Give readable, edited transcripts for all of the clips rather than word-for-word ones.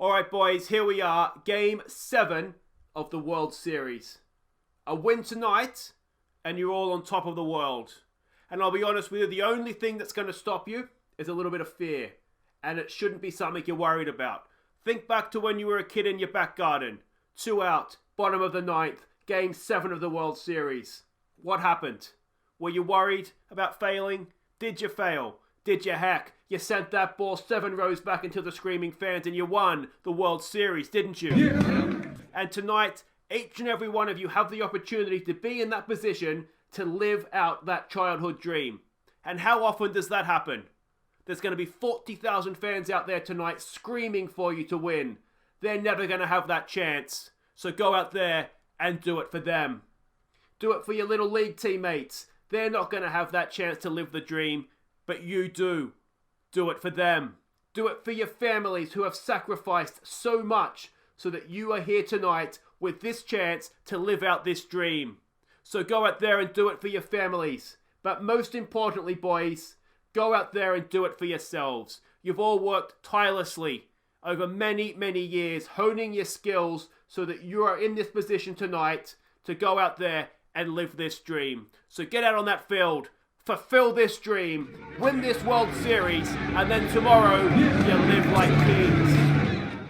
Alright boys, here we are, Game 7 of the World Series. A win tonight, and you're all on top of the world. And I'll be honest with you, the only thing that's going to stop you is a little bit of fear. And it shouldn't be something you're worried about. Think back to when you were a kid in your back garden. 2 out, bottom of the 9th, Game 7 of the World Series. What happened? Were you worried about failing? Did you fail? Did you hack? You sent that ball 7 rows back into the screaming fans and you won the World Series, didn't you? Yeah. And tonight, each and every one of you have the opportunity to be in that position to live out that childhood dream. And how often does that happen? There's going to be 40,000 fans out there tonight screaming for you to win. They're never going to have that chance. So go out there and do it for them. Do it for your little league teammates. They're not going to have that chance to live the dream. But you do. Do it for them. Do it for your families who have sacrificed so much so that you are here tonight with this chance to live out this dream. So go out there and do it for your families. But most importantly, boys, go out there and do it for yourselves. You've all worked tirelessly over many, many years, honing your skills so that you are in this position tonight to go out there and live this dream. So get out on that field. Fulfill this dream, win this World Series, and then tomorrow you live like kings.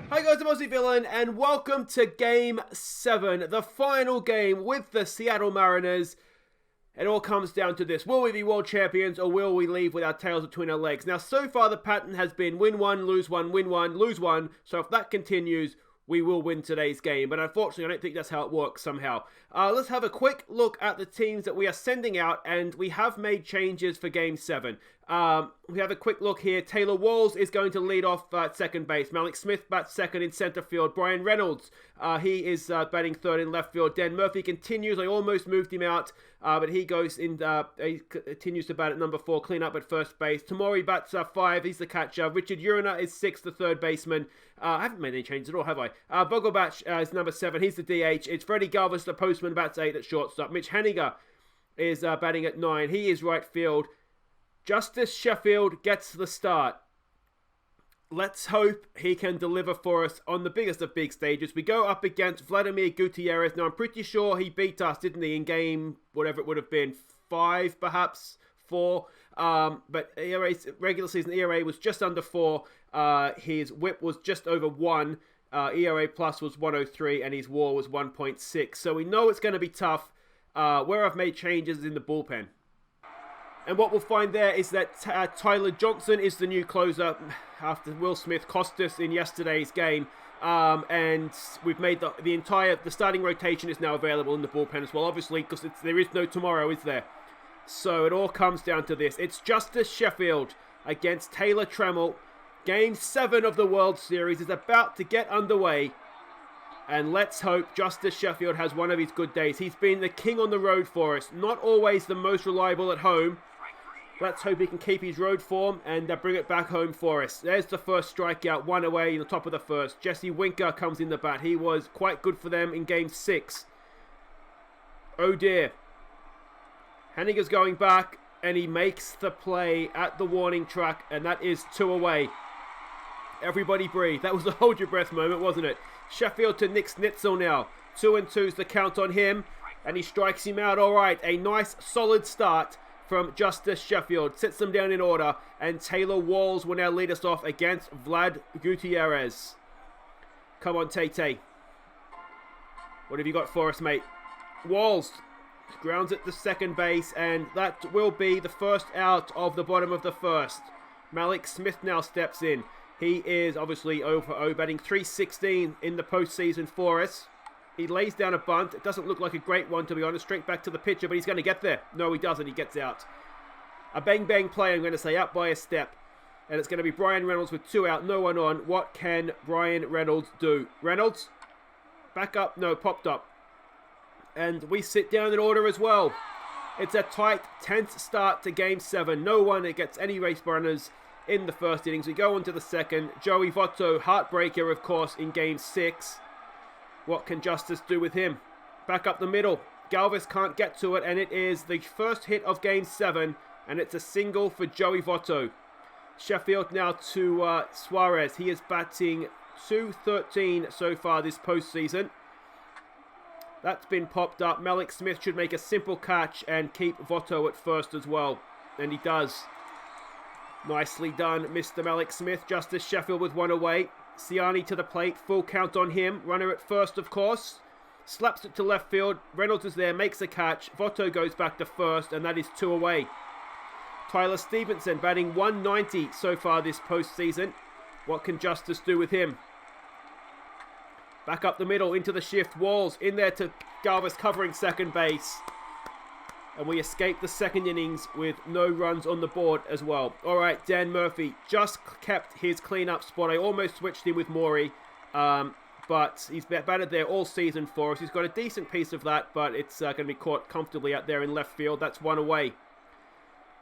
Hi guys, I'm Aussie Villain, and welcome to Game 7, the final game with the Seattle Mariners. It all comes down to this: will we be world champions, or will we leave with our tails between our legs? Now, so far the pattern has been win one, lose one, win one, lose one. So if that continues, we will win today's game. But unfortunately, I don't think that's how it works somehow. Let's have a quick look at the teams that we are sending out, and we have made changes for Game 7. We have a quick look here. Taylor Walls is going to lead off at second base. Malik Smith bats second in center field. Brian Reynolds, he is batting third in left field. Dan Murphy continues. I almost moved him out, but he goes in. He continues to bat at number 4. Clean up at first base. Tamori bats 5. He's the catcher. Richard Urena is 6th, the third baseman. I haven't made any changes at all, have I? Vogelbach is number 7. He's the DH. It's Freddie Galvis, the postman, bats 8 at shortstop. Mitch Haniger is batting at 9. He is right field. Justus Sheffield gets the start. Let's hope he can deliver for us on the biggest of big stages. We go up against Vladimir Gutierrez. Now, I'm pretty sure he beat us, didn't he, in game, whatever it would have been, 5 perhaps, 4. But regular season ERA was just under 4. His whip was just over 1. ERA plus was 103, and his WAR was 1.6. So we know it's going to be tough. Where I've made changes is in the bullpen. And what we'll find there is that Tyler Johnson is the new closer after Will Smith cost us in yesterday's game. And we've made the starting rotation is now available in the bullpen as well, obviously, because there is no tomorrow, is there? So it all comes down to this. It's Justus Sheffield against Taylor Trammell. Game 7 of the World Series is about to get underway. And let's hope Justus Sheffield has one of his good days. He's been the king on the road for us. Not always the most reliable at home. Let's hope he can keep his road form and bring it back home for us. There's the first strikeout, 1 away in the top of the first. Jesse Winker comes in the bat. He was quite good for them in Game 6. Oh dear. Haniger's going back, and he makes the play at the warning track, and that is 2 away. Everybody breathe. That was a hold your breath moment, wasn't it? Sheffield to Nick Snitzel now. 2-2's the count on him, and he strikes him out all right. A nice, solid start from Justus Sheffield. Sets them down in order, and Taylor Walls will now lead us off against Vlad Gutierrez. Come on, Tay-Tay. What have you got for us, mate? Walls grounds at the second base, and that will be the first out of the bottom of the first. Malik Smith now steps in. He is obviously 0-0, batting .316 in the postseason for us. He lays down a bunt. It doesn't look like a great one, to be honest. Straight back to the pitcher, but he's going to get there. No, he doesn't. He gets out. A bang-bang play, I'm going to say, out by a step. And it's going to be Brian Reynolds with 2 out, no one on. What can Brian Reynolds do? Reynolds, back up. No, popped up. And we sit down in order as well. It's a tight, tense start to Game 7. No one gets any race runners in the first innings. We go on to the second. Joey Votto, heartbreaker, of course, in Game 6. What can Justus do with him? Back up the middle. Galvis can't get to it, and it is the first hit of Game 7, and it's a single for Joey Votto. Sheffield now to Suarez. He is batting 213 so far this postseason. That's been popped up. Malik Smith should make a simple catch and keep Votto at first as well. And he does. Nicely done, Mr. Malik Smith. Justus Sheffield with one away. Siani to the plate. Full count on him. Runner at first, of course. Slaps it to left field. Reynolds is there, makes a catch. Votto goes back to first, and that is 2 away. Tyler Stevenson batting 190 so far this postseason. What can Justus do with him? Back up the middle, into the shift. Walls in there to Galvis covering second base. And we escape the second innings with no runs on the board as well. All right, Dan Murphy just kept his cleanup spot. I almost switched him with Maury, but he's batted there all season for us. He's got a decent piece of that, but it's going to be caught comfortably out there in left field. That's 1 away.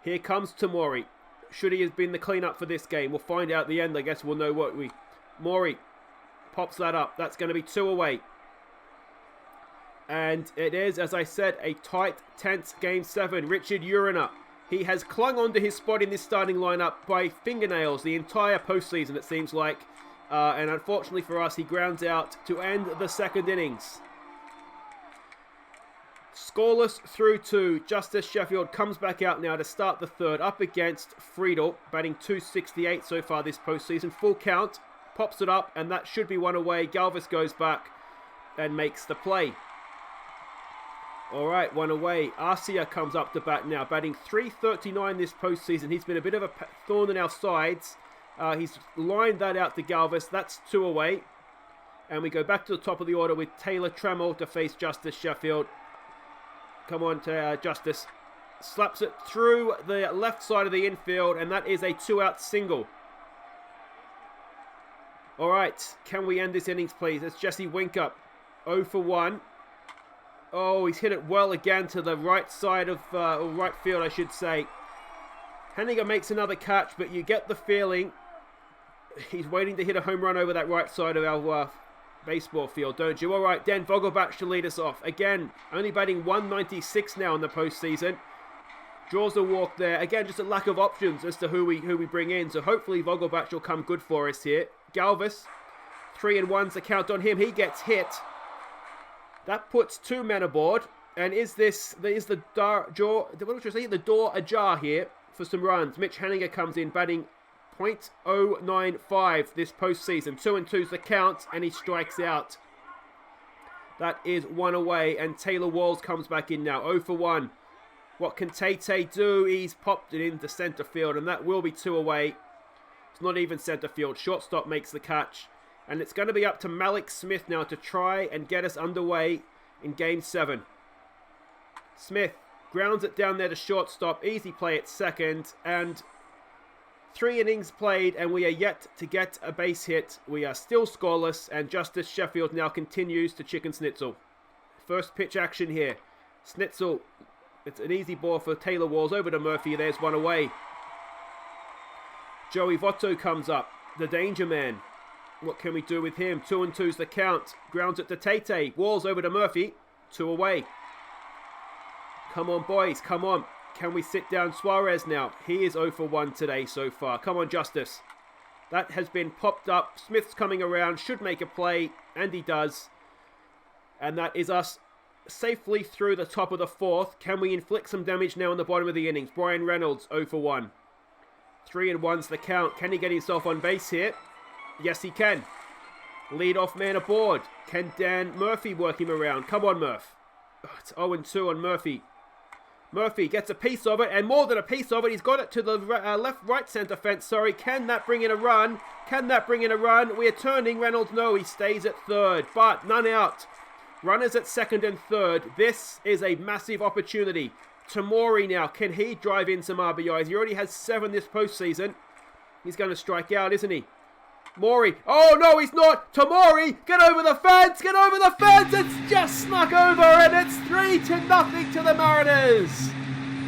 Here comes Tamori. Should he have been the cleanup for this game? We'll find out at the end. I guess we'll know what we... Maury pops that up. That's going to be 2 away. And it is, as I said, a tight, tense Game 7. Richard Urena. He has clung onto his spot in this starting lineup by fingernails the entire postseason, it seems like. And unfortunately for us, he grounds out to end the second innings. Scoreless through 2. Justus Sheffield comes back out now to start the third, up against Friedel, batting 268 so far this postseason. Full count, pops it up, and that should be 1 away. Galvis goes back and makes the play. All right, 1 away. Arcia comes up to bat now, batting 339 this postseason. He's been a bit of a thorn in our sides. He's lined that out to Galvis. That's 2 away. And we go back to the top of the order with Taylor Trammell to face Justus Sheffield. Come on, Justus. Slaps it through the left side of the infield, and that is a 2-out single. All right, can we end this innings, please? It's Jesse Winkup, 0 for 1. Oh, he's hit it well again to the right side of, or right field, I should say. Henniger makes another catch, but you get the feeling he's waiting to hit a home run over that right side of our baseball field, don't you? All right, Dan Vogelbach should lead us off. Again, only batting 196 now in the postseason. Draws a walk there. Again, just a lack of options as to who we bring in. So hopefully Vogelbach will come good for us here. Galvis, 3-1's the count on him. He gets hit. That puts 2 men aboard. And is the door ajar here for some runs? Mitch Henniger comes in batting .095 this postseason. 2-2's the count, and he strikes out. That is 1 away, and Taylor Walls comes back in now. 0 for 1. What can Tate do? He's popped it into centre field, and that will be 2 away. It's not even centre field. Shortstop makes the catch. And it's going to be up to Malik Smith now to try and get us underway in Game 7. Smith grounds it down there to shortstop. Easy play at second. And 3 innings played, and we are yet to get a base hit. We are still scoreless, and Justus Sheffield now continues to chicken schnitzel. First pitch action here. Schnitzel, it's an easy ball for Taylor Walls over to Murphy. There's 1 away. Joey Votto comes up, the danger man. What can we do with him? 2-2's the count. Grounds it to Tate. Walls over to Murphy. 2 away. Come on, boys. Come on. Can we sit down Suarez now? He is 0 for 1 today so far. Come on, Justus. That has been popped up. Smith's coming around. Should make a play. And he does. And that is us safely through the top of the 4th. Can we inflict some damage now in the bottom of the innings? Brian Reynolds, 0 for 1. 3-1's the count. Can he get himself on base here? Yes, he can. Lead-off man aboard. Can Dan Murphy work him around? Come on, Murph. Oh, it's 0-2 on Murphy. Murphy gets a piece of it, and more than a piece of it. He's got it to the right centre fence. Sorry, can that bring in a run? Can that bring in a run? We are turning. Reynolds, no, he stays at third, but none out. Runners at second and third. This is a massive opportunity. Tamori now, can he drive in some RBIs? He already has 7 this postseason. He's going to strike out, isn't he? Maury. Oh, no, he's not. Tamori, get over the fence. Get over the fence. It's just snuck over, and it's 3-0 to the Mariners.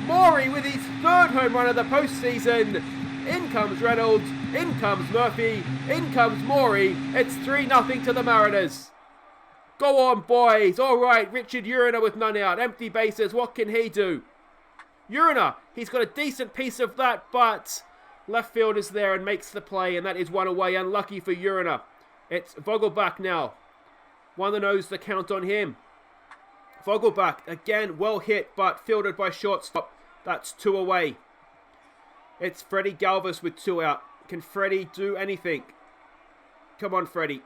Maury with his 3rd home run of the postseason. In comes Reynolds. In comes Murphy. In comes Maury. It's 3-0 to the Mariners. Go on, boys. All right, Richard Urena with none out. Empty bases. What can he do? Urena, he's got a decent piece of that, but left field is there and makes the play, and that is 1 away. Unlucky for Urena. It's Vogelbach now. 1-0's the count on him. Vogelbach, again, well hit, but fielded by shortstop. That's 2 away. It's Freddie Galvis with 2 out. Can Freddie do anything? Come on, Freddie.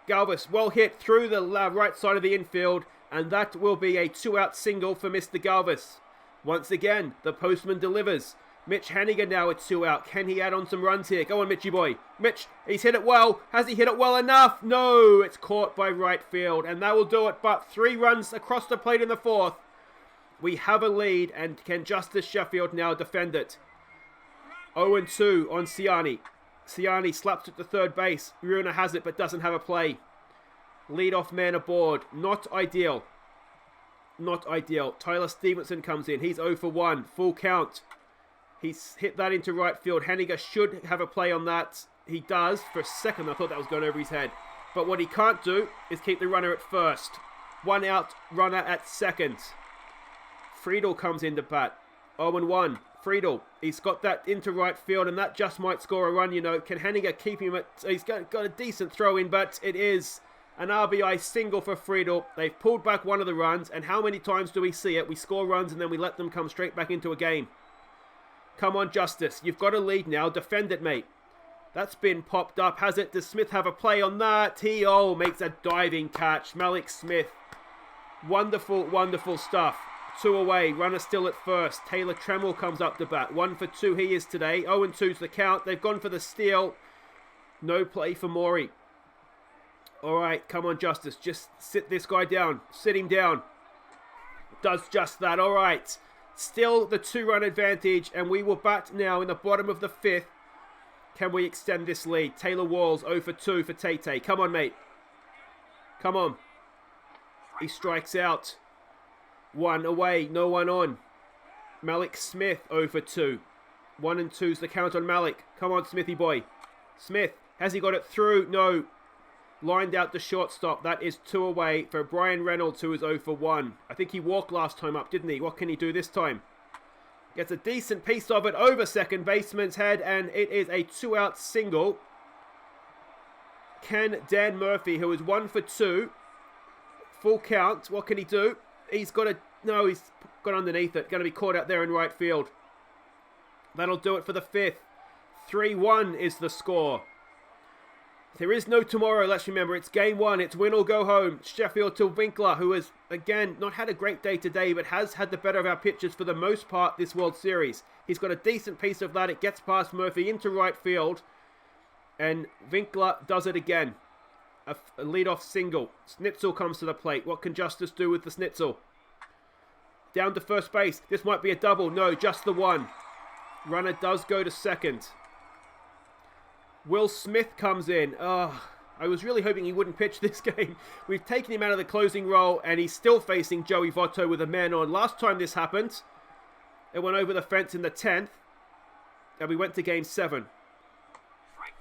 Galvis, well hit through the right side of the infield, and that will be a 2-out single for Mr. Galvis. Once again, the postman delivers. Mitch Haniger now at 2 out. Can he add on some runs here? Go on, Mitchy boy. Mitch, he's hit it well. Has he hit it well enough? No, it's caught by right field, and that will do it. But 3 runs across the plate in the 4th. We have a lead, and can Justus Sheffield now defend it? 0-2 on Ciani. Ciani slaps it to third base. Runa has it, but doesn't have a play. Leadoff man aboard. Not ideal. Not ideal. Tyler Stevenson comes in. He's 0 for 1. Full count. He's hit that into right field. Haniger should have a play on that. He does. For a second, I thought that was going over his head. But what he can't do is keep the runner at first. 1 out, runner at second. Friedel comes in to bat. 0-1. Friedel. He's got that into right field, and that just might score a run, you know. Can Haniger keep him at... He's got a decent throw in, but it is an RBI single for Friedel. They've pulled back one of the runs, and how many times do we see it? We score runs, and then we let them come straight back into a game. Come on, Justus. You've got a lead now. Defend it, mate. That's been popped up. Has it? Does Smith have a play on that? He, makes a diving catch. Malik Smith. Wonderful, wonderful stuff. 2 away. Runner still at first. Taylor Tremel comes up to bat. 1 for 2 he is today. 0-2's the count. They've gone for the steal. No play for Maury. All right, come on, Justus. Just sit this guy down. Sit him down. Does just that. All right. Still the 2-run advantage, and we will bat now in the bottom of the 5th. Can we extend this lead? Taylor Walls 0 for 2 for Tay. Come on, mate. Come on. He strikes out. 1 away, no one on. Malik Smith 0 for 2. 1-2's the count on Malik. Come on, Smithy boy. Smith, has he got it through? No. Lined out the shortstop. That is 2 away for Brian Reynolds, who is 0 for 1. I think he walked last time up, didn't he? What can he do this time? Gets a decent piece of it over second baseman's head, and it is a 2-out single. Can Dan Murphy, who is 1 for 2, full count. What can he do? He's got no, he's got underneath it. Going to be caught out there in right field. That'll do it for the 5th. 3-1 is the score. There is no tomorrow, let's remember. It's game 1. It's win or go home. Sheffield to Winkler, who has, again, not had a great day today, but has had the better of our pitchers for the most part this World Series. He's got a decent piece of that. It gets past Murphy into right field. And Winkler does it again. A leadoff single. Snitzel comes to the plate. What can Justus do with the Snitzel? Down to first base. This might be a double. No, just the 1. Runner does go to second. Will Smith comes in. I was really hoping he wouldn't pitch this game. We've taken him out of the closing role, and he's still facing Joey Votto with a man on. Last time this happened, it went over the fence in the 10th, and we went to game 7.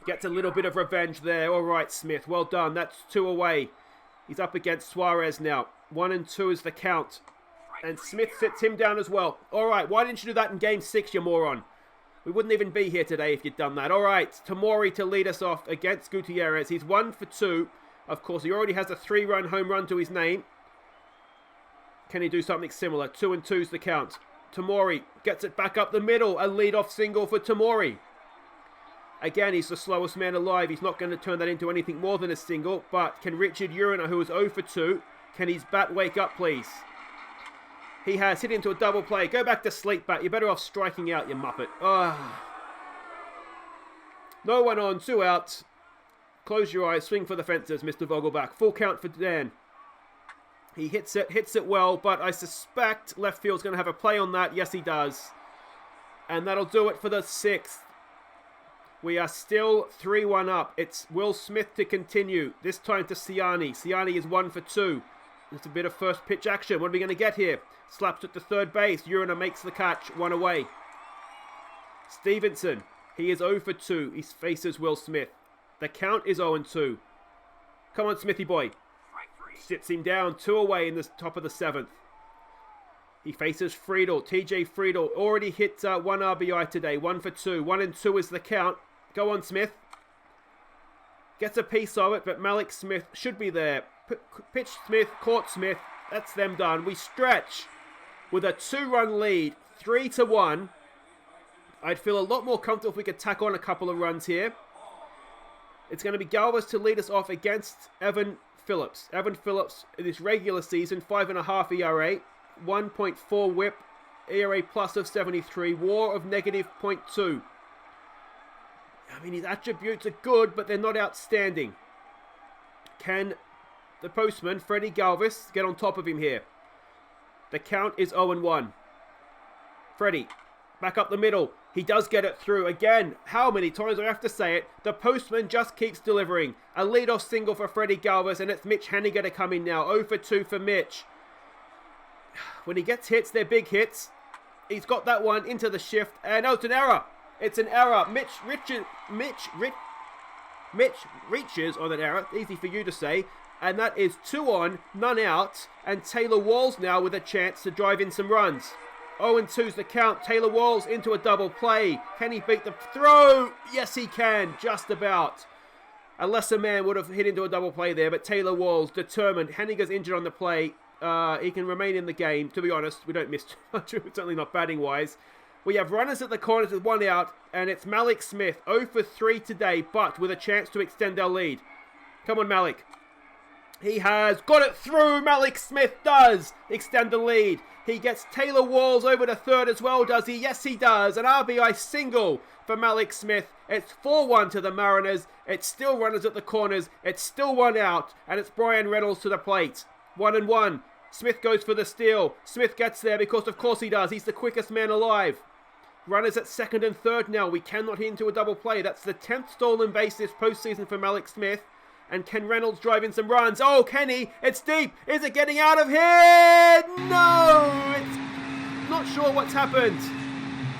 Gets a little bit of revenge there. All right, Smith. Well done. That's 2 away. He's up against Suarez now. 1-2 is the count. And Smith sits him down as well. All right, why didn't you do that in game 6, you moron? We wouldn't even be here today if you'd done that. All right, Tamori to lead us off against Gutierrez. He's 1 for 2. Of course, he already has a 3-run home run to his name. Can he do something similar? 2-2's the count. Tamori gets it back up the middle. A leadoff single for Tamori. Again, he's the slowest man alive. He's not going to turn that into anything more than a single. But can Richard Uriner, who is 0 for 2, can his bat wake up, please? He has hit into a double play. Go back to sleep, bat. You're better off striking out, you muppet. No one on, 2 out. Close your eyes, swing for the fences, Mr. Vogelbach. Full count for Dan. He hits it well, but I suspect left field's going to have a play on that. Yes, he does. And that'll do it for the 6th. We are still 3-1 up. It's Will Smith to continue. This time to Ciani. Ciani is 1 for 2. It's a bit of first pitch action. What are we going to get here? Slaps it to third base. Uriner makes the catch. 1 away. Stevenson. He is 0 for 2. He faces Will Smith. The count is 0-2. Come on, Smithy boy. Sits him down. 2 away in the top of the 7th. He faces Friedel. TJ Friedel already hit 1 RBI today. 1 for 2. 1-2 is the count. Go on, Smith. Gets a piece of it, but Malik Smith should be there. Pitch Smith, caught Smith. That's them done. We stretch with a 2-run lead, 3-1. I'd feel a lot more comfortable if we could tack on a couple of runs here. It's going to be Galvis to lead us off against Evan Phillips. Evan Phillips, in this regular season, 5.5 ERA, 1.4 whip, ERA plus of 73, WAR of -0.2. I mean, his attributes are good, but they're not outstanding. Can the postman, Freddie Galvis, get on top of him here? The count is 0-1. Freddie, back up the middle. He does get it through. Again, how many times do I have to say it? The postman just keeps delivering. A leadoff single for Freddie Galvis, and it's Mitch Haniger to come in now. 0 for 2 for Mitch. When he gets hits, they're big hits. He's got that one into the shift, and oh, it's an error. It's an error. Mitch reaches on an error. Easy for you to say. And that is 2 on, none out. And Taylor Walls now with a chance to drive in some runs. 0-2's the count. Taylor Walls into a double play. Can he beat the throw? Yes, he can. Just about. A lesser man would have hit into a double play there, but Taylor Walls determined. Haniger's injured on the play. He can remain in the game. To be honest, we don't miss too much. Certainly not batting-wise. We have runners at the corners with 1 out, and it's Malik Smith. 0 for 3 today, but with a chance to extend our lead. Come on, Malik. He has got it through. Malik Smith does extend the lead. He gets Taylor Walls over to third as well, does he? Yes, he does. An RBI single for Malik Smith. It's 4-1 to the Mariners. It's still runners at the corners. It's still 1 out, and it's Brian Reynolds to the plate. 1-1. Smith goes for the steal. Smith gets there because of course he does. He's the quickest man alive. Runners at second and third now. We cannot hit into a double play. That's the 10th stolen base this postseason for Malik Smith. And can Reynolds drive in some runs? Oh, can he? It's deep. Is it getting out of here? No! It's not sure what's happened.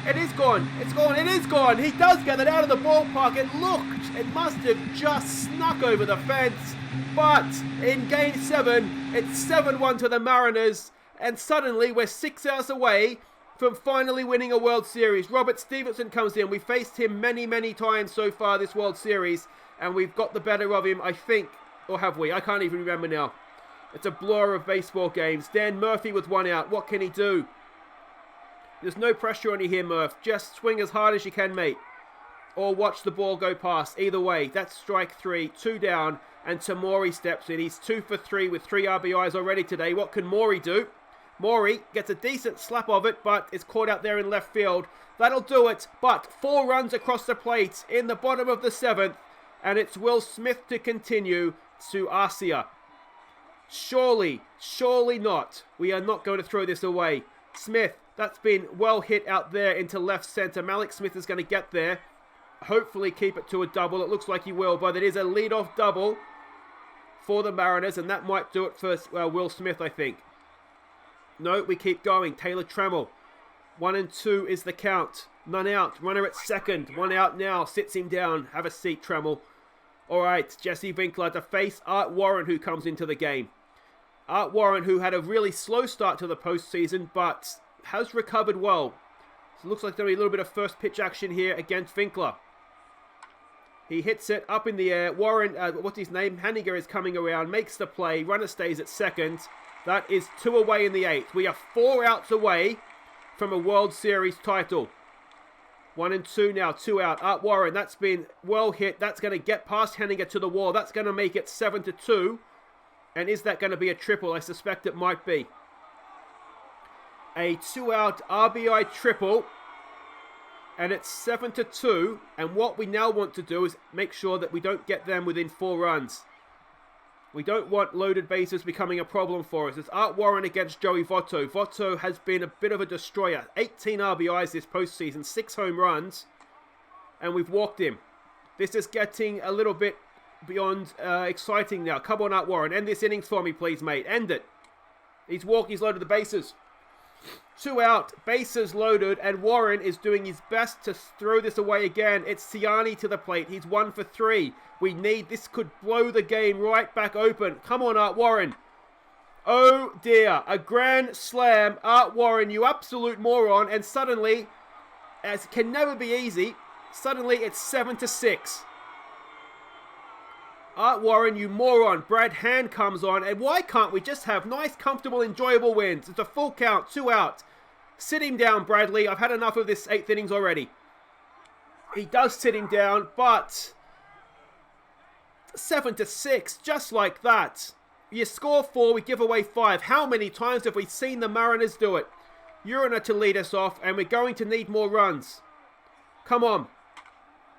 It is gone. It's gone. It is gone. He does get it out of the ballpark. It looked. It must have just snuck over the fence. But in Game 7, it's 7-1 to the Mariners. And suddenly we're 6 hours away from finally winning a World Series. Robert Stevenson comes in. We faced him many, many times so far this World Series. And we've got the better of him, I think. Or have we? I can't even remember now. It's a blur of baseball games. Dan Murphy with 1 out. What can he do? There's no pressure on you here, Murph. Just swing as hard as you can, mate. Or watch the ball go past. Either way, that's strike 3. 2 down. And Tamori steps in. He's 2 for 3 with 3 RBIs already today. What can Maury do? Maury gets a decent slap of it, but it's caught out there in left field. That'll do it. But 4 runs across the plate in the bottom of the 7th. And it's Will Smith to continue to Aussie. Surely not. We are not going to throw this away. Smith, that's been well hit out there into left center. Malik Smith is going to get there. Hopefully keep it to a double. It looks like he will, but it is a leadoff double for the Mariners, and that might do it for Will Smith, I think. No, we keep going. Taylor Trammell. 1-2 is the count. None out. Runner at second. 1 out now. Sits him down. Have a seat, Trammell. All right, Jesse Winkler to face Art Warren, who comes into the game. Art Warren, who had a really slow start to the postseason, but has recovered well. So it looks like there'll be a little bit of first pitch action here against Winkler. He hits it up in the air. Warren, what's his name? Haniger is coming around, makes the play. Runner stays at second. That is 2 away in the 8th. We are 4 outs away from a World Series title. 1-2 now, 2 out. Art Warren, that's been well hit. That's going to get past Haniger to the wall. That's going to make it 7-2. And is that going to be a triple? I suspect it might be. A 2-out RBI triple. And it's 7-2. And what we now want to do is make sure that we don't get them within 4 runs. We don't want loaded bases becoming a problem for us. It's Art Warren against Joey Votto. Votto has been a bit of a destroyer. 18 RBIs this postseason, 6 home runs, and we've walked him. This is getting a little bit beyond exciting now. Come on, Art Warren. End this innings for me, please, mate. End it. He's loaded the bases. 2 out, bases loaded, and Warren is doing his best to throw this away again. It's Ciani to the plate. He's 1 for 3. This could blow the game right back open. Come on, Art Warren. Oh dear, a grand slam. Art Warren, you absolute moron. And suddenly, as can never be easy, suddenly it's 7-6. Art Warren, you moron. Brad Hand comes on. And why can't we just have nice, comfortable, enjoyable wins? It's a full count, 2 out. Sit him down, Bradley. I've had enough of this 8th innings already. He does sit him down, but 7-6, just like that. You score 4, we give away 5. How many times have we seen the Mariners do it? Uriner to lead us off, and we're going to need more runs. Come on.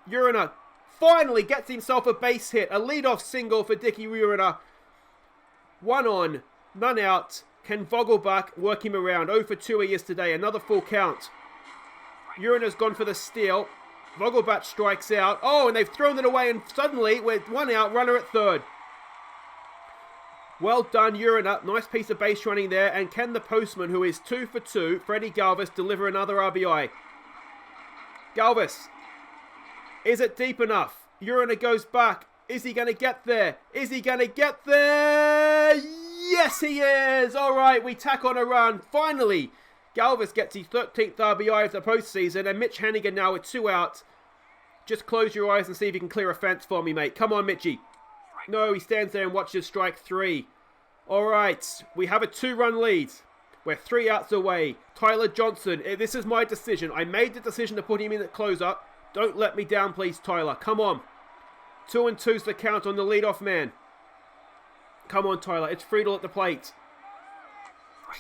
Uriner finally gets himself a base hit. A leadoff single for Dickie Uriner. 1 on, none out. Can Vogelbach work him around? 0 for 2 he is today. Another full count. Uriner's gone for the steal. Vogelbach strikes out. Oh, and they've thrown it away, and suddenly we're 1 out, runner at third. Well done, Uriner. Nice piece of base running there. And can the postman, who is 2 for 2, Freddie Galvis, deliver another RBI? Galvis. Is it deep enough? Uriner goes back. Is he going to get there? Is he going to get there? Yes, he is. All right, we tack on a run. Finally, Galvis gets his 13th RBI of the postseason. And Mitch Hennigan now with 2 out. Just close your eyes and see if you can clear a fence for me, mate. Come on, Mitchie. No, he stands there and watches strike 3. All right, we have a 2-run lead. We're 3 outs away. Tyler Johnson, this is my decision. I made the decision to put him in at closer. Don't let me down, please, Tyler. Come on. 2-2's the count on the leadoff man. Come on, Tyler. It's Friedel at the plate.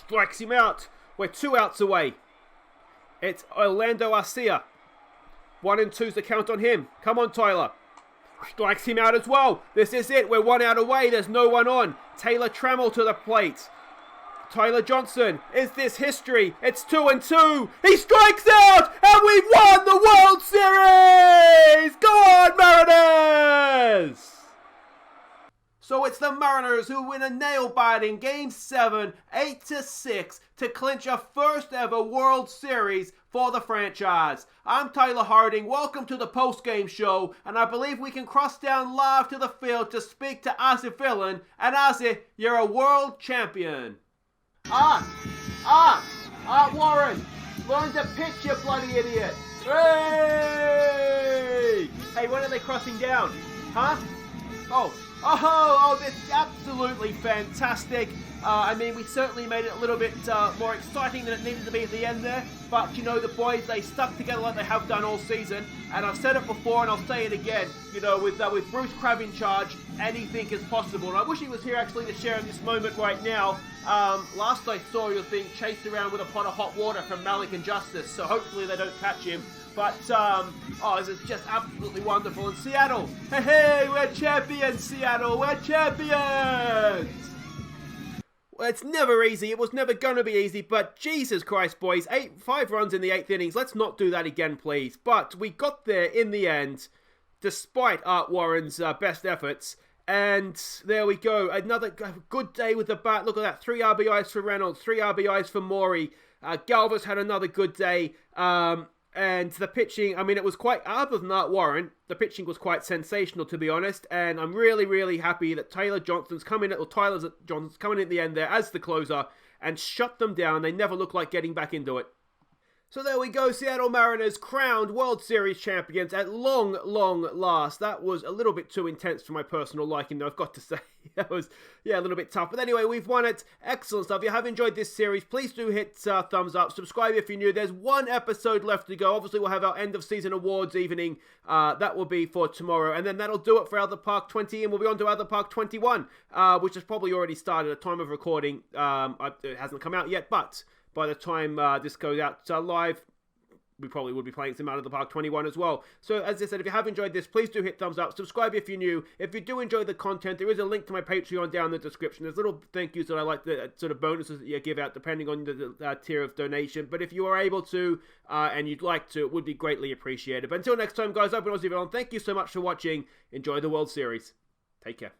Strikes him out. We're 2 outs away. It's Orlando Arcia. 1-2's the count on him. Come on, Tyler. Strikes him out as well. This is it. We're 1 out away. There's no one on. Taylor Trammell to the plate. Tyler Johnson. Is this history? It's 2-2. He strikes out, and we've won the World Series. Go on, Mariners! So it's the Mariners who win a nail-bite in Game 7, 8-6, to clinch a first-ever World Series for the franchise. I'm Tyler Harding. Welcome to the post-game show, and I believe we can cross down live to the field to speak to Aussie Villain. And Aussie, you're a world champion. Art Warren, learn to pitch, you bloody idiot. Hey! Hey, when are they crossing down? Huh? Oh, this is absolutely fantastic. I mean, we certainly made it a little bit more exciting than it needed to be at the end there. But, you know, the boys, they stuck together like they have done all season. And I've said it before and I'll say it again. You know, with Bruce Crabb in charge, anything is possible. And I wish he was here actually to share in this moment right now. Last I saw, he was being chased around with a pot of hot water from Malik and Justus. So hopefully they don't catch him. But, this is just absolutely wonderful. In Seattle, hey, we're champions, Seattle, we're champions! Well, it's never easy. It was never going to be easy, but Jesus Christ, boys. 5 runs in the 8th innings. Let's not do that again, please. But we got there in the end, despite Art Warren's best efforts. And there we go. Another good day with the bat. Look at that. 3 RBIs for Reynolds, 3 RBIs for Morey. Galvis had another good day. And the pitching, I mean, it was quite, other than that, Warren, the pitching was quite sensational, to be honest. And I'm really, really happy that Tyler Johnson's coming at the end there as the closer and shut them down. They never looked like getting back into it. So there we go, Seattle Mariners crowned World Series champions at long last. That was a little bit too intense for my personal liking, though, I've got to say. That was, a little bit tough. But anyway, we've won it. Excellent stuff. If you have enjoyed this series, please do hit thumbs up. Subscribe if you're new. There's 1 episode left to go. Obviously, we'll have our end of season awards evening. That will be for tomorrow. And then that'll do it for Other Park 20. And we'll be on to Other Park 21, which has probably already started at time of recording. It hasn't come out yet, but by the time this goes out live, we probably would be playing some Out of the Park 21 as well. So, as I said, if you have enjoyed this, please do hit thumbs up. Subscribe if you're new. If you do enjoy the content, there is a link to my Patreon down in the description. There's little thank yous that I like, the sort of bonuses that you give out depending on the tier of donation. But if you are able to, and you'd like to, it would be greatly appreciated. But until next time, guys, I've been Aussie Villain. Thank you so much for watching. Enjoy the World Series. Take care.